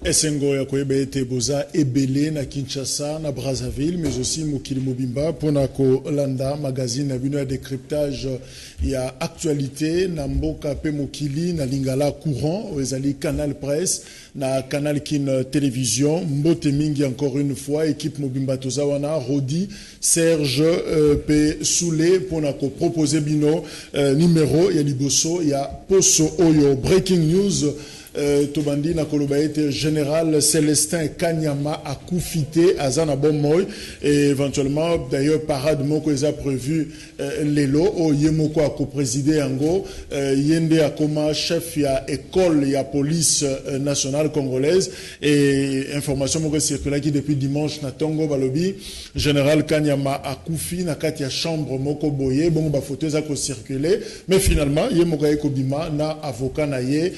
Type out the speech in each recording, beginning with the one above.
Esengo ya koyeba ete boza ebele na Kinshasa, na Brazzaville, mais aussi mokili mobimba pona ko landa magazine na bino ya décryptage ya actualité na mboka pe mokili na lingala courant ezali Canal Presse na Canal Kin Télévision. Mbote mingi encore une fois équipe mobimba tozawana Rodi Serge pe Soulé pona ko proposer bino numéro ya liboso ya Poso Oyo breaking news. Tobandi na kolobaete général Célestin Kanyama a koufité à Zana Bommoy et éventuellement d'ailleurs parade moko est prévu lelo o yemoko a co-présidé ango yende a koma chef ya école ya police nationale congolaise et information moko circula qui depuis dimanche na Tongo balobi général Kanyama a koufi na kati ya chambre moko boye bon ba photo za ko circuler mais finalement yemoko a kobima na avocat na ye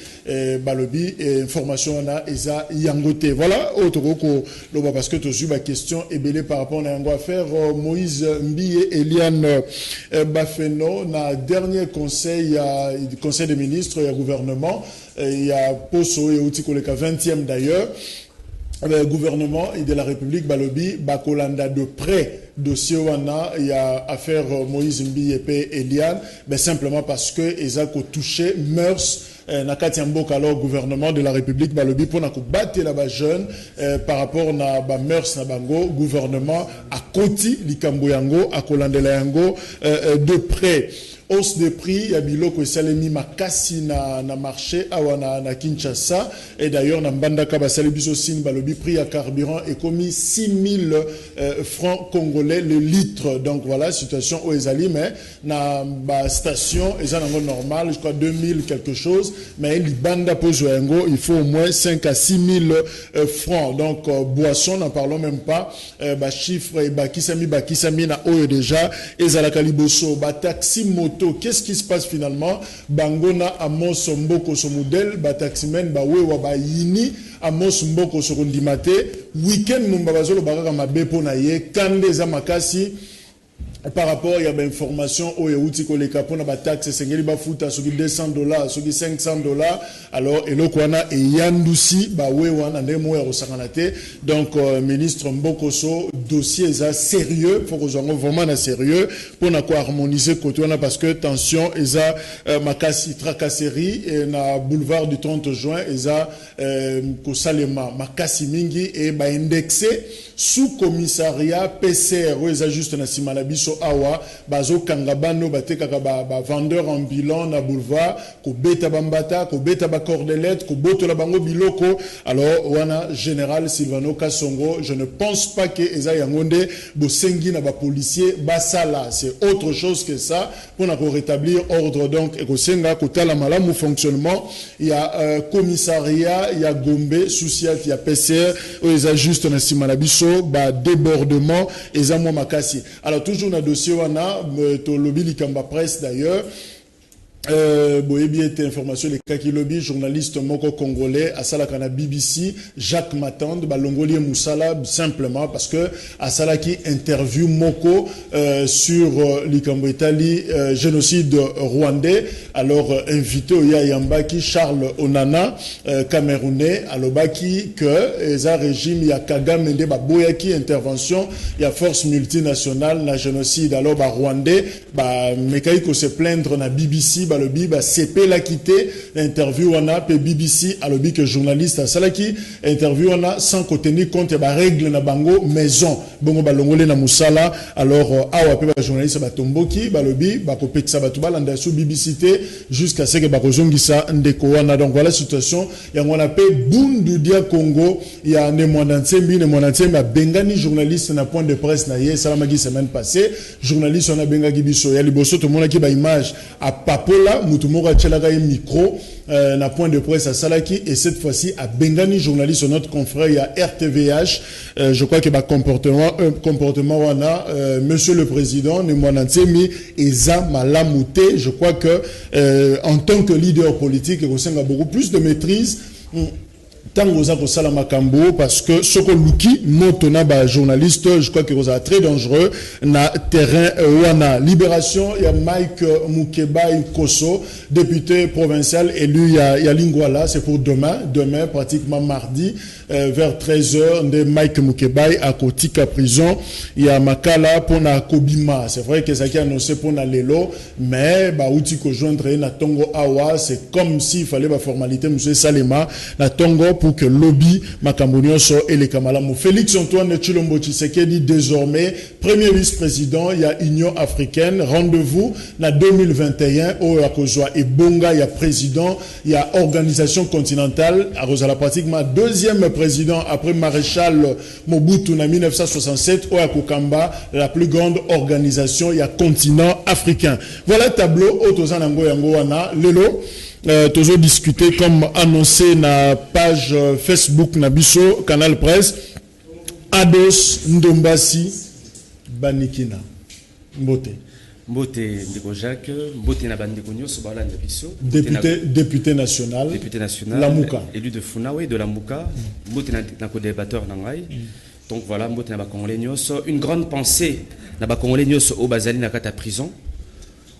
balobi et information na eza yangote. Voilà autre ko loba parce que tu ma question est belé par rapport à yango affaire Moïse Mbiye Eliane Bafeno na dernier conseil des ministres et gouvernement il y a Poso et Outiko le 20e d'ailleurs. Le gouvernement et de la République Balobi Bakolanda de près dossier wana il y a affaire Moïse Mbiye et Eliane mais simplement parce que ezako touché mœurs nakati mboka alors gouvernement de la République balobi pona ko battre la jeune par rapport na ba mœurs na bango gouvernement a koti likambo yango akolandela yango de près. Hausse de prix ya biloko esalemi makasi na marché awana na Kinshasa et d'ailleurs na mbandaka basali biso sin balobi prix ya carburant est commis 6000 francs congolais le litre. Donc voilà situation au ezali mais na ba station ezanango normal je crois 2000 quelque chose mais libanda pozo yango il faut au moins 5 à 6000 francs. Donc boisson n'en parlons même pas ba chiffre et bakisami na oyo déjà ezalaka liboso ba taxi moto. Qu'est-ce qui se passe finalement? Bangona Amos Mboko so modèle, bataximen bawewa ba yini Amos Mboko so kondimate week-end mumbabazolo baraka mabepo na ye kande za makasi. Par rapport il y a une information au yauti ko le capona ba taxe sengeli ba futa so $200 so $500 alors elokwana e yandusi ba wewana ndemo ya rosakanate. Donc ministre Mbokoso dossier est sérieux faut que nous vraiment na sérieux pour na ko harmoniser côté wana parce que tension eza makasi tracasserie et na boulevard du 30 juin eza ko salema makasi mingi et ba indexé sous commissariat PCR eza juste na simalabiso awa bazo kangabano batekaka ba vendeur ambulant na boulevard ko beta bambata ko beta ba cordelette ko botola bango biloko. Alors wana général Silvano Kasongo je ne pense pas que eza yangonde bosengi na ba policier basala c'est autre chose que ça pour na rétablir ordre. Donc et ko senga ko tala malamu fonctionnement il y a commissariat il y a Gombe social il y a PCR eza juste na simalabiso ba débordement eza mo makasi. Alors toujours na dossier wana to lobby likamba presse d'ailleurs boyebi ete information les kaki lobby journaliste moko congolais asala kana BBC Jacques Matande balongoli musala simplement parce que asala qui interview moko sur likambo Italie génocide rwandais. Alors invité ya Yambaki Charles Onana camerounais alobaki que eza régime ya Kagame nde baboyaki intervention ya force multinationale na génocide. Alors ba rwandais ba mekai ko se plaindre na BBC balobi ba CP la quitté interview wana pe BBC alobi que journaliste à salaki interview wana sans ko tenir compte ba règle na bango maison bongo balongole na musala. Alors awa pe ba journaliste ba tomboki balobi ba ko pekisa ba tubalanda sous BBC jusqu'à ce que ba kozongisa ndeko wana. Donc voilà situation ya ngona pe bundu dia Congo ya ne monantsembi bengani journaliste na point de presse na ye salamaki semaine passée journaliste on a bengaki biso ya liboso to mona ki ba image à papola mutumora tchelaka micro na point de presse à Salaki et cette fois-ci à Bengani journaliste notre confrère il y a RTVH je crois que ba comportement wana monsieur le président ne mwanantsemi eza malamute. Je crois que en tant que leader politique il y a beaucoup plus de maîtrise tango za ko sala makambo parce que soko luki motona ba journaliste je crois que c'est très dangereux na terrain wana. Libération ya Mike Mukebai Kosso, député provincial élu ya Lingwala, c'est pour demain pratiquement mardi vers 13h de Mike Mukebai à Kotika prison ya Makala pour na Kobima. C'est vrai que ça qui a annoncé pour na lelo mais ba uti ko joindre na tongo awa, c'est comme s'il fallait ba formalité monsieur Salema na tongo pour que lobby Makambonio so et les Kamalamu. Félix Antoine Tshilombo Tshisekedi désormais premier vice-président il y a Union africaine. Rendez-vous na 2021 au Akozwa et Bonga il y a président, il y a organisation continentale à Rosala pratiquement deuxième président après maréchal Mobutu en 1967 au Akokamba, la plus grande organisation il y a continent africain. Voilà le tableau Otozanango Yangoana lelo. Toujours discuté comme annoncé na page Facebook Nabiso Canal Presse. Ados Ndombasi Banikina Mbote Ndeko Jacques Mbote na bandeko nyoso bala Nabiso député national Lamuka élu de Funawe de Lamuka Mbote na co-débatteur nangai. Donc voilà Mbote na ba Congolais nyoso, une grande pensée na ba Congolais nyoso au Bazali na kata prison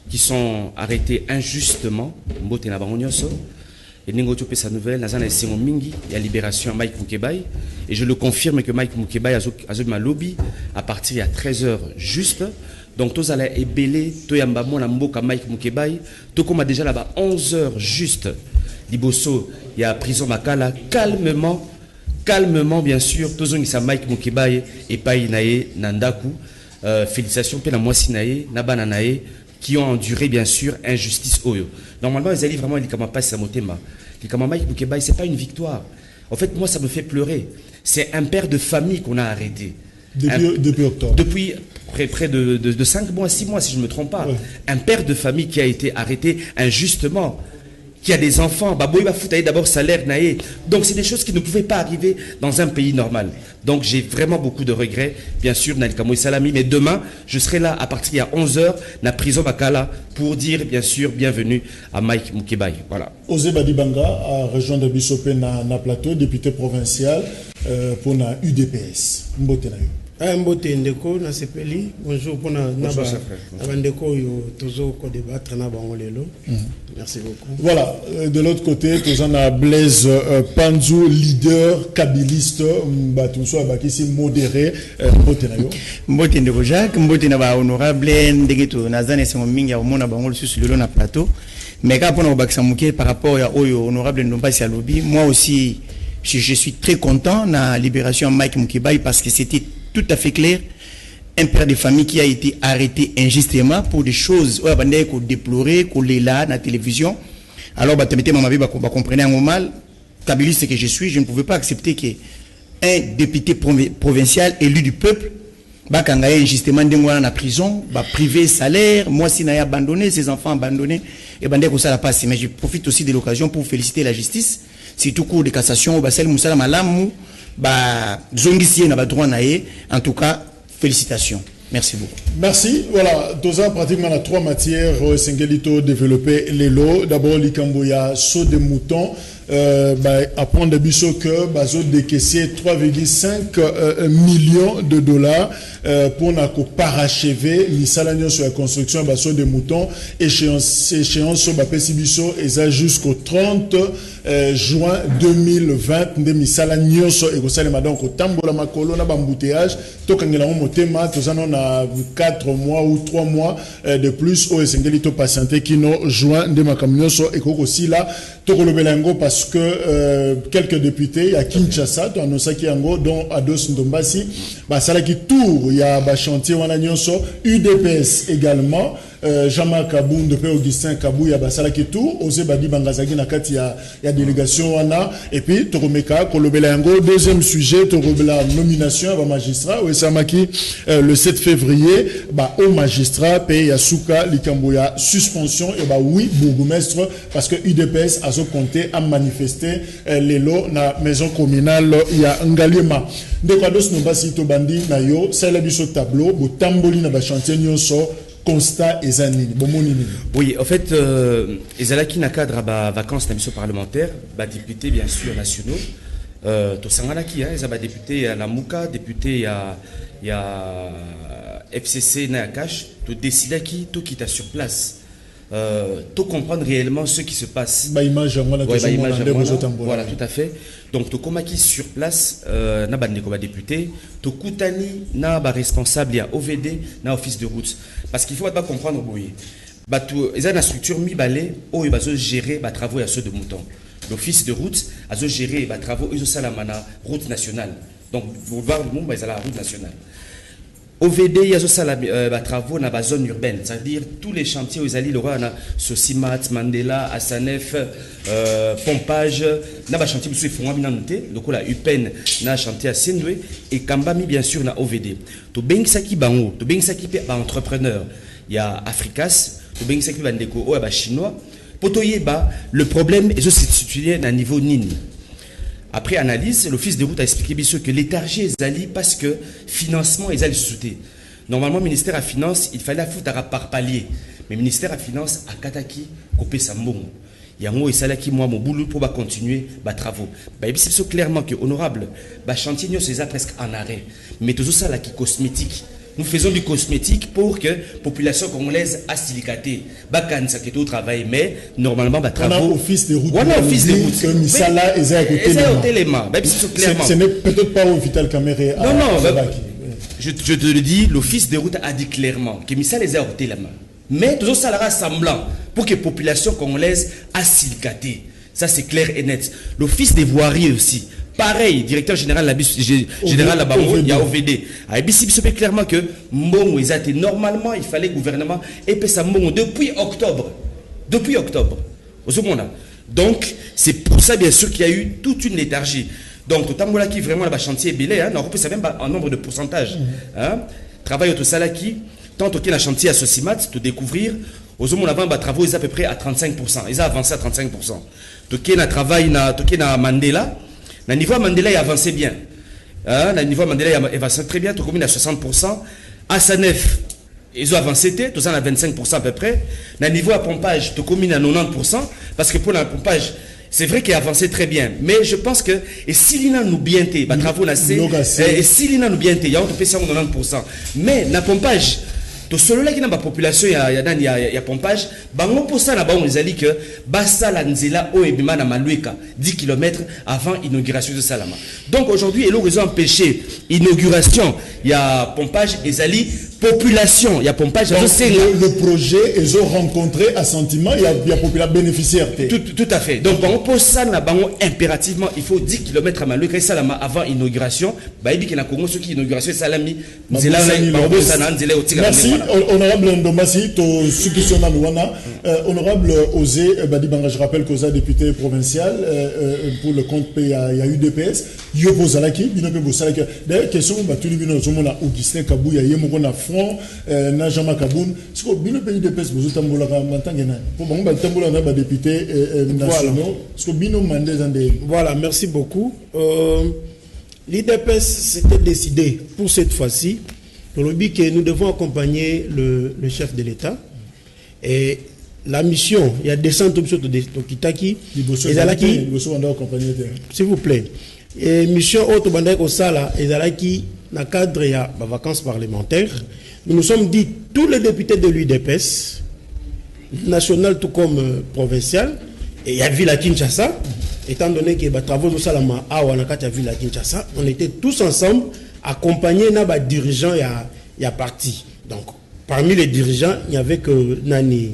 qui sont arrêtés injustement. Mbote na bango nyoso et ningo topé sa nouvelle nazana esengo mingi ya libération à Mike Mukebai et je le confirme que Mike Mukebai a ma lobby à partir à 13h juste. Donc tous allez ébélé to yamba mona mboka Mike Mukebai to comme déjà là-bas 11h juste liboso il y a prison Makala calmement bien sûr tous on sa Mike Mukebai et pai nae nandaku félicitations pe na mwasi nae na bana nae qui ont enduré bien sûr injustice oyo. Normalement ils allaient vraiment likama passe sa motema. Likama Mike Mukebai c'est pas une victoire. En fait moi ça me fait pleurer. C'est un père de famille qu'on a arrêté. Depuis octobre. Depuis près de 5 mois, 6 mois si je ne me trompe pas. Ouais. Un père de famille qui a été arrêté injustement, qui a des enfants, bah il va foutre d'abord salaire naé. Donc c'est des choses qui ne pouvaient pas arriver dans un pays normal. Donc j'ai vraiment beaucoup de regrets, bien sûr, Nalikamoy Salami, mais demain je serai là à partir de 11h na prison Makala pour dire bien sûr bienvenue à Mike Mukebai. Voilà. Ozé Badibanga a rejoint de Bissopé na plateau, député provincial pour na UDPS. Mbote na yo. Mbote ndeko na sepeli bonjour pour na bandeko yo tozo ko débattre na bangolelo. Merci beaucoup. Voilà, de l'autre côté tozana a Blaise Panzou, leader kabiliste batunso abakisi modéré. Mbote na yo. Mbote ndeko Jacques, mbote na ba honorable ndegeto nazane sengo mingi ya mona bangolo susu lelo na plateau. Mais quand on a bakisa muke par rapport à oyo honorable Ndombasi à lobby, moi aussi je suis très content na libération Mike Mukebai parce que c'était tout à fait clair. Un père de famille qui a été arrêté injustement pour des choses qu'on déplorait, qu'on les là dans la télévision. Alors, bah, comprenez un mal. Kabiliste que je suis, je ne pouvais pas accepter qu'un député provincial élu du peuple, bah, quand il y a injustement dans la prison, bah, privé salaire, moi, si n'a abandonné, ses enfants abandonnés, et bah, ça la passe. Mais je profite aussi de l'occasion pour féliciter la justice, surtout cours de cassation, bah, celle Moussala Malamou, bah, Zongisie n'a pas droit naé. En tout cas, félicitations. Merci beaucoup. Merci. Voilà, Toza pratiquement la 3 matières Sengelito développé les lots. D'abord, l'Ikamboya saut de mouton. Apprendre de biso que bazo décaissé 3,5 millions de dollars pour na ko parachever misalanyo sur la construction baso de moutons échéance sur bapesi biso et ça jusqu'au 30 juin 2020 de misalanyo sur ekosalema donc tambola makolo na bambouteillage tokangela motema tozana na 4 mois ou 3 mois de plus au Sengelito patienté kino juin de makamyo so ekoko sila tokolobelango parce que quelques députés à Kinshasa, dont Ados Ndombasi, Salaki Tour, il y a chantier UDPS également, Jean-Marc Kabou, de Augustin Kabou, il y a Salaki Tour, Ose Badi Bangazagi Nakati, il y a délégation, et puis Toromeka, Kolobelango, deuxième sujet, la nomination à magistrat, Samaki, le 7 février, au magistrat, Pays Yasuka, Likamboya, suspension, et oui, bourgmestre, parce que UDPS a compté à manifester les lots na maison communale ya Ngalima. De quoi d'autre nous basi to bandi na yo, c'est la biso tableau, bo tamboli na ba chantier nyonso constat ezanini, bomoni nini. Oui, en fait ezalaki na cadre ba vacances na biso parlementaire, ba députés bien sûr nationaux to sanganaki hein, ils ont député à la Mouka, député à FCC na Cash, to décider qui to quitte sur place. To comprendre réellement ce qui se passe. Image voilà, tout à fait. Donc to komaki sur place na ba ndeko ba député, to kutani na ba responsable ya OVD na office de route parce qu'il faut pas comprendre boye. Ba to ils ont une structure mi balé o ba zo gérer ba travaux ya ceux de mouton. L'office de route a zo gérer ba travaux ils salamana route nationale. Donc boulevard du monde ba la route nationale. OVD, il y a des travaux dans la zone urbaine, c'est-à-dire tous les chantiers où ils allaient, le roi, Sosimat, Mandela, Asanef, Pompage, il y a des chantiers qui font le coup la UPEN, il y a un chantier à Sindoué, et Kambami, bien sûr, dans OVD. Tu bien saki bango, tu bien saki entrepreneur, il y a Africas, tu bien saki bandeko, il y a chinois. Pour le problème est situé à niveau NIN. Après analyse, l'office de route a expliqué bien sûr que l'étargie est allé parce que financement est allé sauter. Normalement, le ministère à finance, il fallait foutre par palier. Mais le ministère à finance a kataki coupé sa mbongo. Il y a un mot et ça qui moi mon boulot pour continuer les travaux. Il c'est clairement que honorable, le chantier c'est presque en arrêt. Mais tout ça là qui cosmétique. Nous faisons du cosmétique pour que la population congolaise a silicaté. Bakan ça qui est au travail, mais normalement les travaux. On a office de route. Voilà office de route. Que Misala est à côté de l'élément. Ce n'est peut-être pas au Vital Caméré. Non, je te le dis, l'office de route a dit clairement que Misala est à côté de l'élément. Mais toujours ça là semblant pour que la population congolaise a silicaté. Ça c'est clair et net. L'office des voiries aussi. Pareil, directeur général général là-bas, il y a OVD. À Ebisi, il clairement que Mbongo, normalement, il fallait le gouvernement et ça Mbongo depuis octobre. Depuis octobre. Donc, c'est pour ça, bien sûr, qu'il y a eu toute une léthargie. Donc, tout le qui vraiment le chantier est belé, on peut savoir même en nombre de pourcentage. Travail au Salaki, tant qu'il y a un chantier à Sosimat, de découvrir, aux hommes avant, les travaux, ils à peu près à 35%. Ils ont avancé à 35%. Tout qu'il y a un travail, tout qu'il y a Mandela. Le niveau Mandela il a avancé bien. Le niveau Mandela il a avancé très bien. Tout comme il a 60%. À Sanef, ils ont avancé, tout ça à 25% à peu près. Le niveau à pompage, tout comme il a 90%. Parce que pour le pompage, c'est vrai qu'il a avancé très bien. Mais je pense que, et si l'on a nous bien été, les travaux et si l'on a nous bien été, il y a 90%. Mais le pompage, tout celui-là qui n'a pas population, il y a pompage. Bango pour ça, là-bas, on a dit que Bassa Lanzela, Oebima, na Maluika, 10 km avant l'inauguration de Salama. Donc aujourd'hui, ils ont empêché l'inauguration. Il y a pompage, et Zali, population. Il y a pompage. Donc, le projet, ils ont rencontré assentiment, il y a population bénéficiaire. Tout à fait. Donc, pour ça, impérativement, il faut 10 km à Maluika et Salama avant l'inauguration. Baïbi qui n'a Congo, ceux qui l'inauguration Salami, merci, honorable Ndombasi, honorable Osé Badibanga, je rappelle qu'Osa député provincial pour le compte il y a UDPS, Yobo Zalaki, d'ailleurs, question, Augustin Kabou, il y a front, Najama Kaboun, ce que le pays UDPS, vous êtes pour député nationaux, ce que Bino Mandé. Voilà, merci beaucoup. L'IDPS s'était décidé pour cette fois-ci. Que nous devons accompagner le chef de l'État. Et la mission, il y a des centres de Tokitaki. S'il vous plaît. Et mission autre bandai au Sala, et qui dans le cadre de vacances parlementaires. Nous nous sommes dit, tous les députés de l'UDPS, national tout comme provincial, et il y a vu la Kinshasa, étant donné que les travaux de Salama, il y a vu la Kinshasa, on était tous ensemble. Accompagné les dirigeants, il y a parti. Donc, parmi les dirigeants, il n'y avait que Nani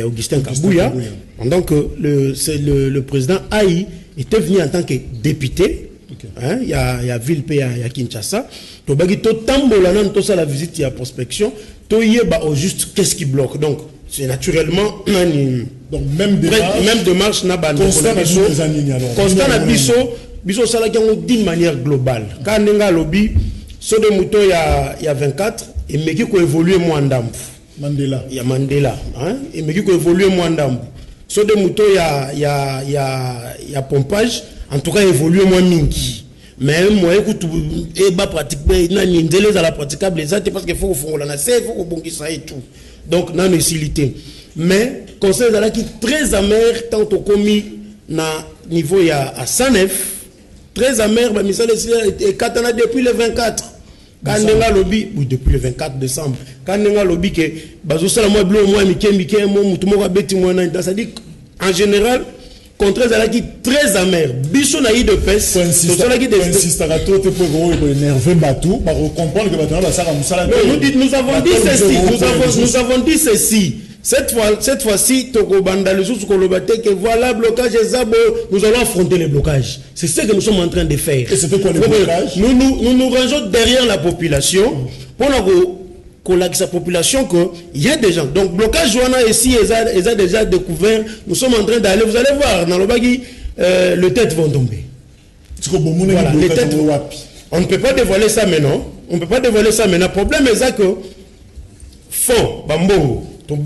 Augustin Kabouya. Donc, le président Aïe était venu en tant que député. Okay. Hein, il y a Villepé, il y a Kinshasa. Donc, la visite, il y a prospection. Au juste, qu'est-ce qui bloque? Donc, c'est naturellement donc même démarche constant Biso sala qui d'une manière globale. Quand on a lobby, sur des moutons il y a 24 et mais qui évolue moins d'amp. Mandela. Il y a Mandela, hein? Et mais qui évolue moins d'amp. Sur des moutons il y a pompage, en tout cas évolue moins mingi. Mais moi écoute et ba pratique nani ndele à la praticable les parce qu'il faut la na c'est faut bon qui ça et tout. Donc non utilité. Mais conseil là qui très amer tant au commis na niveau il y a à Sanef. très amer, bah, misala et katana depuis le 24. Quand on a lobby, oui, depuis le 24 décembre, quand on a lobby que, bazo sala moi blo moi mike moi mutumo ka beti moi na, ça dit en général contre ça qui très amer. Biso na de pes, ça qui insiste à tout te pour énerver batou, pour comprendre que batou na ça comme ça. Nous avons dit ceci. Cette fois-ci, Tokobanda, le sous Kolobate, que voilà, blocage et Zabo, nous allons affronter les blocages. C'est ce que nous sommes en train de faire. Et c'était quoi les blocages? Nous nous rangeons derrière la population pour que sa population qu'il y a des gens. Donc, blocage, Joana, ici, ils ont déjà découvert. Nous sommes en train d'aller, vous allez voir, dans le bagui, les têtes vont tomber. Voilà, les têtes, on ne peut pas dévoiler ça maintenant. On ne peut pas dévoiler ça maintenant. Le problème est ça que, fond, bambo. Moi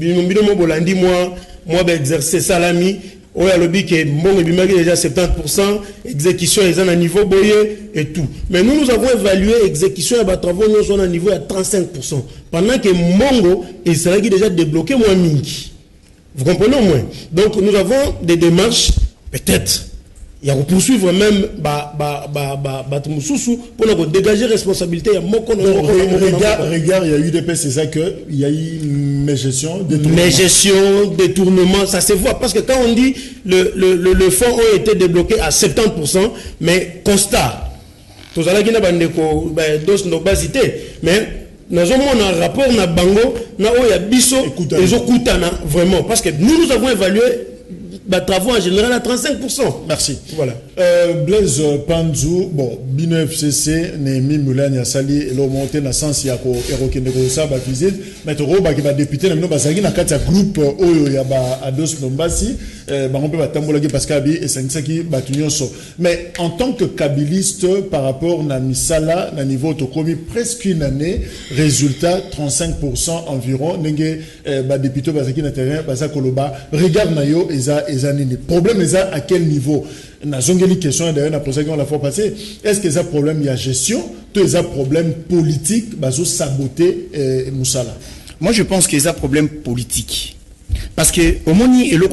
exercer salami au lobby que bon déjà 70% exécution est à niveau boyé et tout, mais nous avons évalué exécution et travaux nous sont à niveau à 35% pendant que Mongo il serait déjà débloqué moins mingi, vous comprenez au moins. Donc nous avons des démarches peut-être il y a poursuivre même pour nous dégager responsabilité. Regarde, il y a eu des c'est ça que il y a eu mes gestions, détournement, ça se voit parce que quand on dit le fonds a été débloqué à 70%, mais constat, tout ça là qui n'a pas de basité, mais nous avons un rapport na bango na oya biso les okutana vraiment parce que nous avons évalué travaux en général à 35%. Merci. Voilà. Blaise Panzou, bon, Bino FCC, Némi Moulin Yassali, et l'on monte dans le sens Yako, Eroke Negosa, ba visite, mais Toro, qui va député, nous, Basagi, dans le groupe, Oyo, Yaba, Ados, Nombasi, on peut tambourler parce qu'Abi, et c'est ça qui va tenir ça. Mais en tant que kabiliste, par rapport à Misala, à niveau Tokomi, presque une année, résultat, 35% environ, Nenge, député, Basaki, Naterien, Basakoloba, regarde Nayo, le problème est à quel niveau? N'a zongeli question d'ailleurs n'a posé la fois passée. Est-ce que ça problème il y a gestion, tout ça problème politique, baso saboter Moussala? Moi je pense qu'il y a problème politique. Parce que au Moni et le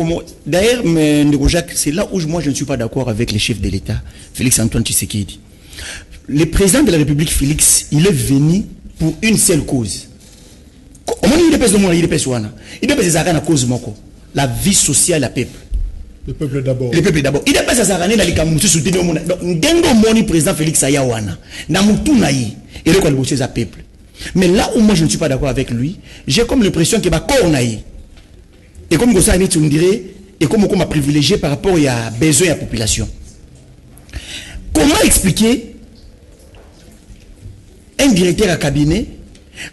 d'ailleurs c'est là où moi je ne suis pas d'accord avec les chefs de l'État, Félix Antoine Tshisekedi. Le président de la République Félix, il est venu pour une seule cause. Au Moni il est pas de moi, il est pas soana. Il est pas des à cause moko. La vie sociale à peuple. Le peuple d'abord. Le peuple d'abord. Il n'est pas à dans les Kamoutou soutenir au monde. Donc, Ndengo Moni, président Félix Ayawana, Namoutou Naï, et le Kwalbouché à peuple. Mais là où moi je ne suis pas d'accord avec lui, j'ai comme l'impression qu'il va corps Naï. Et comme ça, on dirait, et comme on m'a privilégié par rapport à besoin de la population. Comment expliquer un directeur à cabinet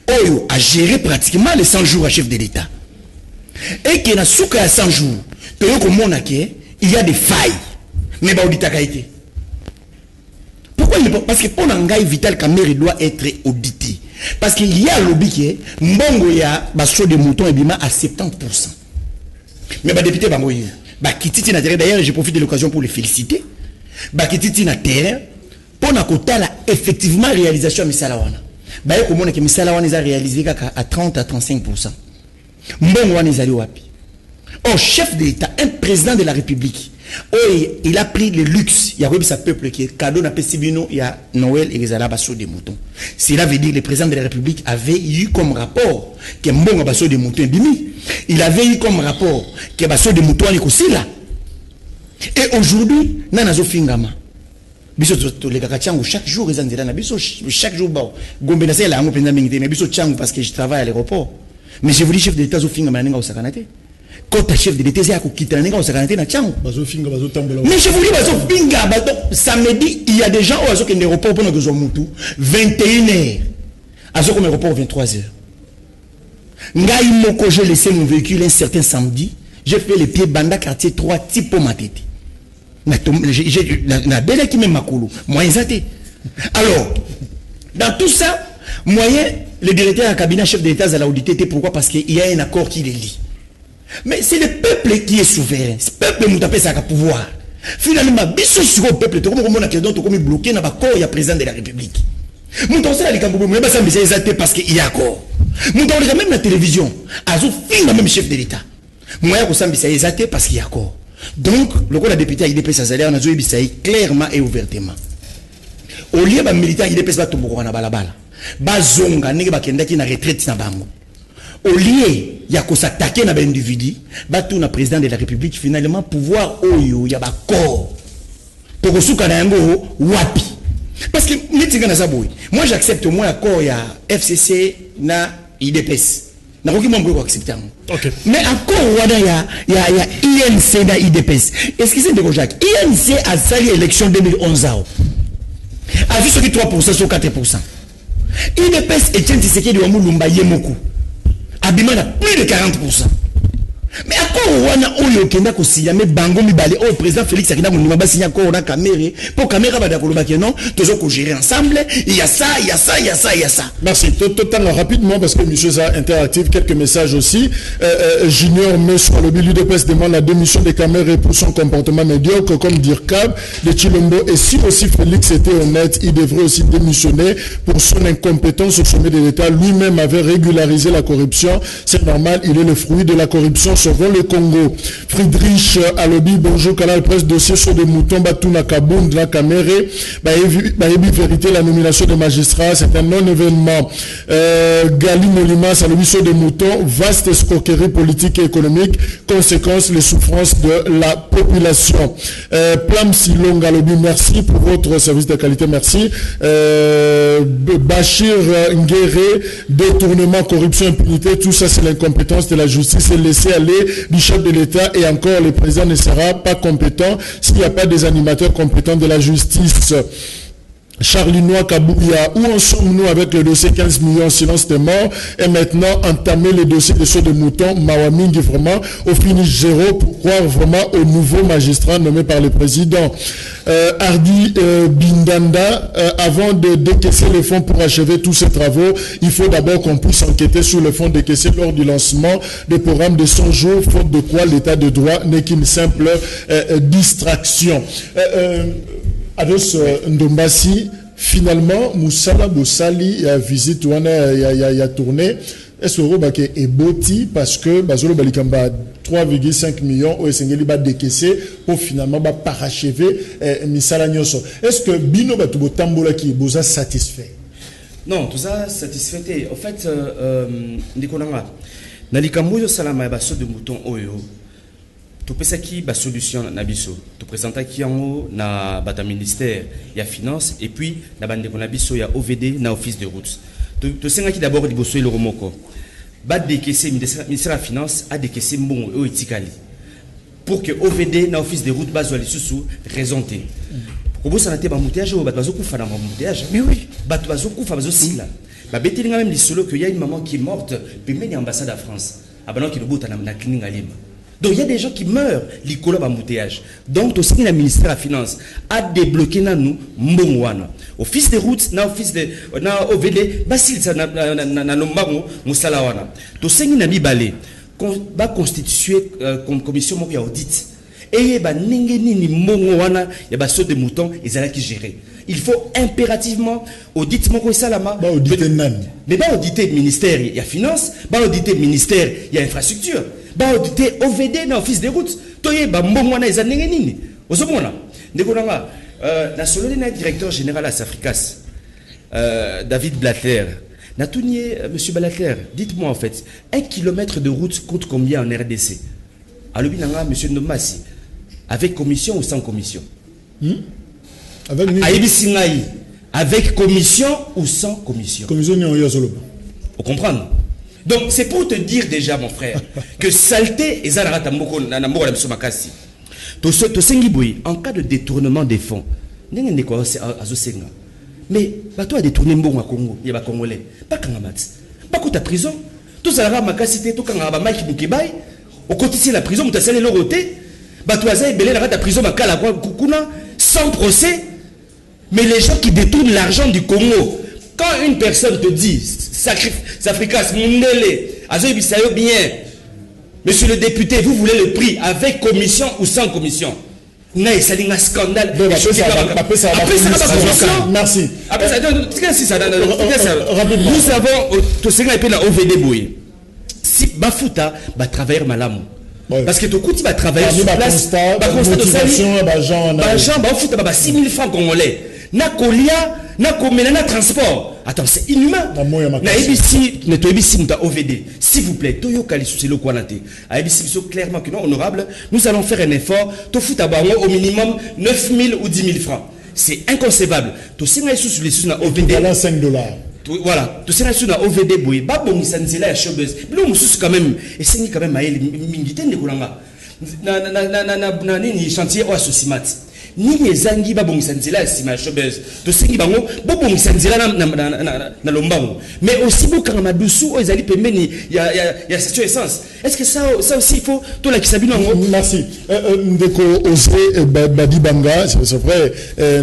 Oyo a géré pratiquement les 100 jours à chef de l'État? Et qu'il y a 100 jours, il y a des failles. Mais pourquoi il n'est pas? Parce que pour l'engaï vital, Kamere doit être audité. Parce qu'il y a un lobby qui est Mbongo ya basso de moutons et bima à 70%. Mais député Bangoye, Kititi na terre, d'ailleurs je profite de l'occasion pour les féliciter. Kititi na terre, pour na kota la effectivement réalisation de Misalawana. Comment que Misalawana a réalisé à 30 à 35%. Mbongo Wanizali Wapi. Oh, chef d'État, un président de la République, il a pris le luxe, il y a sa peuple qui est cadeau, il y a Noël et les Alabasso des moutons. Cela veut dire que le président de la République avait eu comme rapport que Mbongo Basso des moutons est bimi. Il avait eu comme rapport que Basso des moutons est aussi là. Et aujourd'hui, Nanazo Fingama. Chaque jour, chaque jour, Gombe Nasa, il a un peu de parce que je travaille à l'aéroport. Mais je vous dis, chef d'État, Zofingama, au Sakanate. Quand tu chef de l'État, c'est à quitter au Sakanate, mais je vous dis, samedi, il y a des gens qui ont un aéroport pour nous 21h. À ce qu'on aéroport 23h. J'ai laissé mon véhicule un certain samedi. J'ai fait les pieds banda quartier 3 types pour ma tête. J'ai belle qui m'a makoulou. Moyen zaté. Alors, dans tout ça, moyen, le directeur en cabinet chef d'État à l'audité, pourquoi? Parce qu'il y a un accord qui les lie. Mais c'est le peuple qui est souverain. Ce peuple nous appelle ça à pouvoir. Finalement, biso sur le peuple, comme on a bloqué dans l'accord, il y a président de la République. Nous avons fait les parce qu'il y a accord. Nous avons même la télévision. Azo fin même chef de l'État. Moi, je suis parce qu'il y a accord. Donc, le député a dépassé sa salaire, on a clairement et ouvertement. au lieu ba militant IDPS ba tomboko na balabala ba zonga ndenge bakendaki na retraite na bango au lieu ya ko s'attaquer na ba individu ba tout na président de la République finalement pouvoir oyo ya ba corps pour suka na yango wapi parce que nitinga na zaboui moi j'accepte au moins accord ya FCC na IDPS na koki membre ko accepter OK mais encore wana ya INC na IDPS est-ce que c'est de Jacques INC a sali élection 2011 a vu ce qui 3% sur 4%. IDPS Etienne Tshisekedi wa Mulumba Yemoku abima na plus de 40%. Mais à quoi on a eu kenda ko siyame bango mibale au président Félix Akina Mounima ba signa ko na caméra pour caméra ba dakolo ba non toujours ko gérer ensemble il y a ça. Merci totalement rapidement parce que monsieur ça interactif quelques messages aussi Junior Monsieur le l'UDPS demande la démission des caméras pour son comportement médiocre comme dire Cab de Chilombo et si aussi Félix était honnête il devrait aussi démissionner pour son incompétence au sommet de l'État lui-même avait régularisé la corruption c'est normal il est le fruit de la corruption selon le Congo. Friedrich Alobi, bonjour, canal presse dossier sur des moutons, Batuna Kaboun, de la caméra, vérité, la nomination des magistrats, c'est un non-événement. Gali Molimas, Alobi sur des moutons, vaste escroquerie politique et économique, conséquence, les souffrances de la population. Plam Silong, Alobi, merci pour votre service de qualité, merci. Bachir Ngere, détournement, corruption, impunité, tout ça c'est l'incompétence de la justice et laisser aller du chef de l'État et encore le président ne sera pas compétent s'il n'y a pas des animateurs compétents de la justice. Charlie Noir Kabouya, où en sommes-nous avec le dossier 15 millions silence des morts et maintenant entamer le dossier de sauts de moutons Mawamingi vraiment au finish zéro pour croire vraiment au nouveau magistrat nommé par le président. Hardy Bindanda, avant de décaisser les fonds pour achever tous ces travaux, il faut d'abord qu'on puisse enquêter sur le fonds décaissé lors du lancement des programmes de 100 jours, faute de quoi l'état de droit n'est qu'une simple distraction. Ados Ndombasi, finalement, Moussala Boussali, il y a visite, il y a tourné. Est-ce que est boti parce que Bazolo Balikamba 3,5 millions au Sengeli va décaisser pour finalement parachever Misala Nyoso. Est-ce que Bino Batubo Tambola qui vous a satisfait? Non, tout ça satisfait. En fait, Nikolanga, Nalikambo Salama Basso de Mouton Oyo. Tu peux qui ba solution na biso tu présenter qui en haut na bata ministère il y a finance et puis na bande ko na biso ya OVD na office de routes tu sais qui d'abord di bosso le romoko ba décaisser ministère de finance a décaisser mbongo o etikali pour que OVD na office de routes ba zo li susu raisonner ko bossa na te ba mouteage o ba bazo kufa na mouteage mais oui ba bazo kufa bazo sila ba betelinga même li solo que il y a une maman qui est morte puis même l'ambassade de France abana ki lobota na clinique alima. Donc il y a des gens qui meurent, l'icolo embouteillage. Donc aussi le ministère de la Finance a débloqué nous mbongwana. Office des routes, na office de na OVD, basil ça na nombango musalawana. To sengi na mibale ba constituer comme commission mo ya audit. Et ba ninge nini mbongwana ya ba saut de mouton ezala qui gérer. Il faut impérativement auditer mon salama. Mais pas auditer le ministère, il y a finance, pas auditer le ministère, il y a infrastructure, pas auditer OVD dans l'office des routes. Toye ba mbongwana ezanenge nini. Ozomona. Ndekolanga na sololina directeur général à Safricas David Blatter. Na tournier monsieur Blatter, dites-moi en fait, 1 kilomètre de route coûte combien en RDC? Alobinanga monsieur Nomasi, avec commission ou sans commission? Avec commission ou sans commission? Commission Vous comprenez? Donc c'est pour te dire déjà mon frère que saleté et en cas de détournement des fonds, mais toi détourner mbongo à Congo, il y a pas congolais, pas kangamat, pas que ta prison, tout ça la makasité, tout kangaba Mike Bukibai, au quotidien la prison, tu as salé l'oroté, toi ça belé la prison makala kukuna sans procès. Mais les gens qui détournent l'argent du Congo, quand une personne te dit, Safricas, Mundele, Azoïbisayo bien, monsieur le député, vous voulez le prix avec commission ou sans commission? Non, c'est un scandale. Merci. Nous avons, tout ce qu'on appelle la OVD Boye. Si Bafuta va travailler malamu. Parce que tout le monde va travailler sur place. Bah, 6 000 francs congolais. Na kolia na komena na transport. Attends, c'est inhumain. Na ABC, ne to ABC muta OVD. S'il vous plaît, toyo kalisu c'est le kwanate. A ABC clairement que non honorable, nous allons faire un effort, to futa bango au minimum 9 000 ou 10 000 francs. C'est inconcevable. To singa sous les sous na OVD. Voilà 5 $. Voilà, tout ça sur la OVD boy, ba bon ça nzela ya showbiz. Bilo mususu quand même, et c'est quand même aïe mingite ndekolanga. Na nini chantier o associmat. Ni ezangi ba bon ça nzela ya sima showbiz. To singi bango bo bon ça nzela na lombango. Mais aussi beaucoup na dusu o ezali pembeni ya station essence. Est-ce que ça aussi il faut to la kisabino ngo? Merci. Ndeko osé badi banga, c'est vrai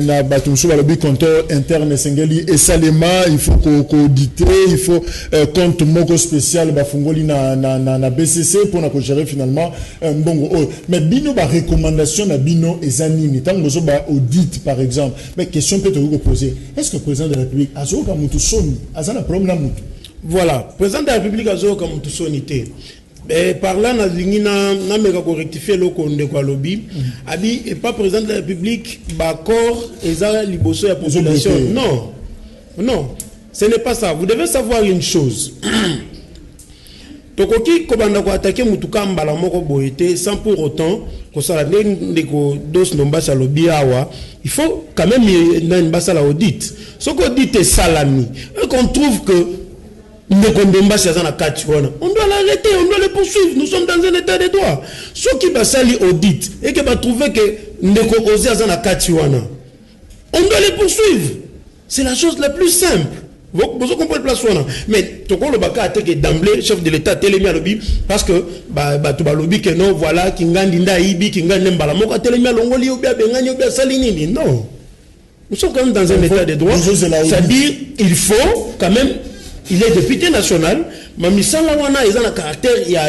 na batumsu ba lobi compteur interne sengeli et salema il faut qu'auditer, il faut compte moko spécial ba fungoli na BCC pour na ko gérer finalement mbongo. Mais bino ba recommandation na bino ezanini tant que ba audit par exemple. Mais question peut te poser, est-ce que le président de la République azo ka mutu soni azana problème na mutu? Voilà, président de la République azo ka mutu sonité. Par là, nous avons rectifié le Ndeko Alobi. Abi et pas président de la République, d'accord, et ça, liboso la population. Non, non, ce n'est pas ça. Vous devez savoir une chose. Tokoki kobanda ko attaquer mutuka mbala moko boyete sans pour autant que ça ndeko dos nomba salobi awa, il faut quand même une basa la audit. Ce qu'on dit est salami. Et qu'on trouve que on doit l'arrêter, on doit le poursuivre. Nous sommes dans un état de droit. Ceux qui basali audit et qui va trouver que Ndeko Ozé Azana Katiwana, on doit les poursuivre. C'est la chose la plus simple. Vous comprenez le place. Mais Toko le Baka a été d'emblée chef de l'État télémi à lobby parce que tu vas lobby que non, voilà, Kingandinda Ibi, Kingandembala, Moka télémi à Longoli, ou bien Bengani, ou bien Salinini. Non. Nous sommes quand même dans un état de droit. C'est-à-dire, il faut quand même. Il est député national, mais Misala Wana est un caractère, il y a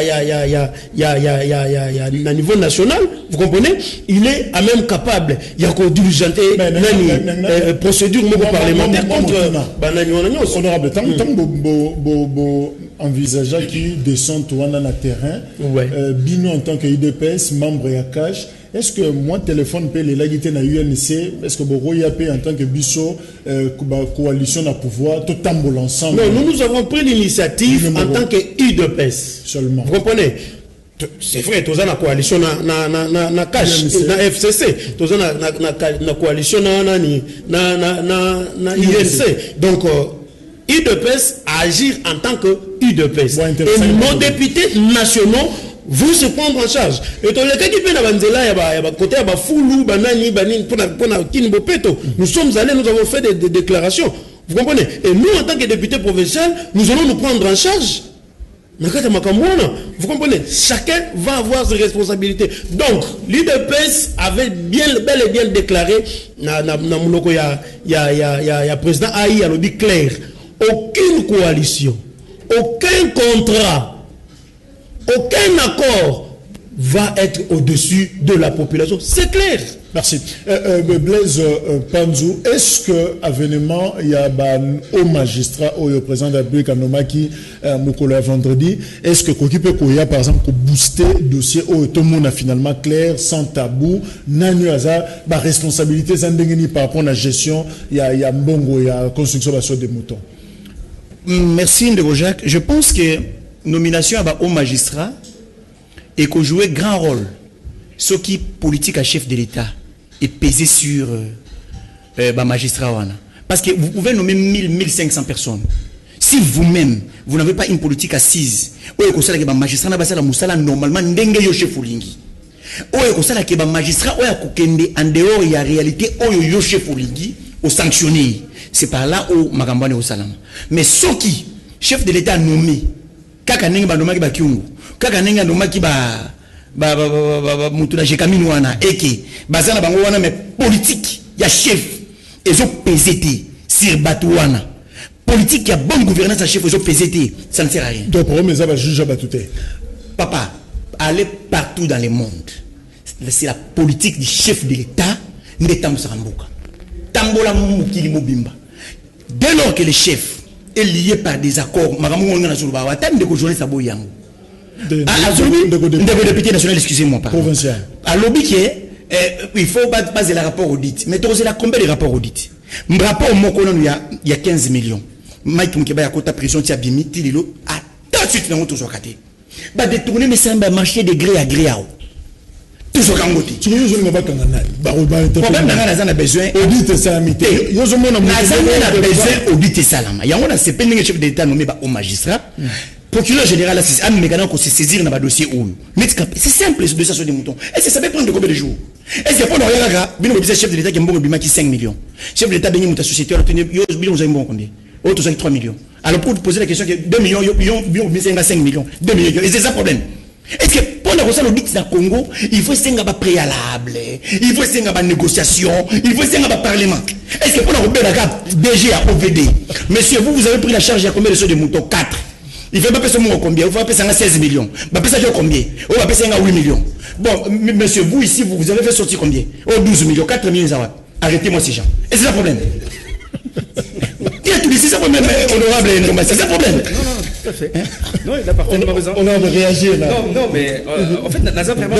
un niveau national, vous comprenez? Il est à même capable, il y a qu'au diligenter, procédure parlementaire contre Banani Wana. Honorable, tant que envisageant qui descend dans le terrain, Bino en tant qu'IDPS, membre et Akash, est-ce que moi, téléphone peut les laguiter dans l'UNC? Est-ce que Boroya peut en tant que Bisso, coalition à pouvoir, tout tambour l'ensemble? Non, nous avons pris l'initiative en tant que UDPS. Seulement. Vous comprenez? C'est vrai, tous la coalition na cash, na FCC, tous la coalition na INC. Donc, UDPS agir en tant que UDPS. Et nos députés nationaux vous se prendre en charge. Et dans le cas qui peut côté Foulou, Banani, Banin, nous sommes allés, nous avons fait des déclarations. Vous comprenez? Et nous, en tant que députés provinciaux, nous allons nous prendre en charge. Vous comprenez? Chacun va avoir ses responsabilités. Donc, l'UDPS avait bel et bien déclaré, il y a président Aïe à l'objet clair, aucune coalition, aucun contrat, aucun accord va être au-dessus de la population. C'est clair. Merci. Blaise Panzou, est-ce que avènement il y a au magistrat au président de la République à Nomaki Moukola vendredi, est-ce que Koki peut par exemple booster le dossier où tout le monde a finalement clair, sans tabou, n'anu hasard, responsabilité zandengeni par rapport à la gestion, il y a mbongo, il y a construction des moutons. Merci Ndeko Jacques. Je pense que nomination au magistrat et qu'on jouait grand rôle ce qui politique à chef de l'État et peser sur magistrat. Parce que vous pouvez nommer 1500 personnes. Si vous-même, vous n'avez pas une politique assise, magistrat normalement chef Olingi. Magistrat en dehors il y a réalité chef Olingi au sanctionner. C'est par là où Magambane au salam. Mais ce qui chef de l'État nommé kaka nenga nomaki ba kiungu kaka nenga nomaki ba mutuna jekamini wana eke bazana bango wana mais politique ya chef ezo PZT sur batouana politique ya bonne gouvernance à chef ezo PZT ça ne sert à rien. Donc pour eux ça juge batouté. Papa, allez partout dans le monde. C'est la politique du chef de l'État Netam Saramboka. Tambola mukili mobimba. Dès lors que le chef est lié par des accords, député national, excusez-moi, provincial. À l'objet, il faut baser le rapport audit. Mais tu as combien de rapports audit? Rapport moko il y a 15 millions. Mike Mukeba Yakota prison tia bimi tililo attends suite na moto sokate. Ba détourner mais ça va marcher de gré à gré. Tout ce kangote. Tu nous on va kangana. Ba problème na besoin audit salamité. Yo zo mona na besoin audit salama. Yango na CP ninge chef d'état nommé ba au magistrat. Procureur général a mécanisme pour se saisir dans le dossier où. C'est simple ce dossier sur des moutons. Est-ce que ça peut prendre combien de jours? Est-ce que pendant le chef de l'État qui est bon qui 5 millions. Chef de l'État bien une société vous avez bon combien? Autre 3 millions. Alors pour poser la question que 2 millions, 5 millions. 2 millions. Et c'est ça le problème. Est-ce que pendant que ça l'audit dans le Congo, il faut un préalable, il faut une négociation, il faut un parlement. Est-ce que pendant que DG à OVD, monsieur, vous avez pris la charge à combien de choses de moutons? 4. Il ne fait pas payer combien? Il faut payer 16 millions. Il va payer combien? On va payer 8 millions. Bon, monsieur, vous ici, vous avez fait sortir combien? 12 millions, 4 millions. Arrêtez-moi ces gens. Et c'est ça le problème. C'est ça le problème, honorable. C'est ça le problème. Non, tout à fait. Non, il a parfaitement raison. On a réagi là. Non, mais en fait, Naza vraiment.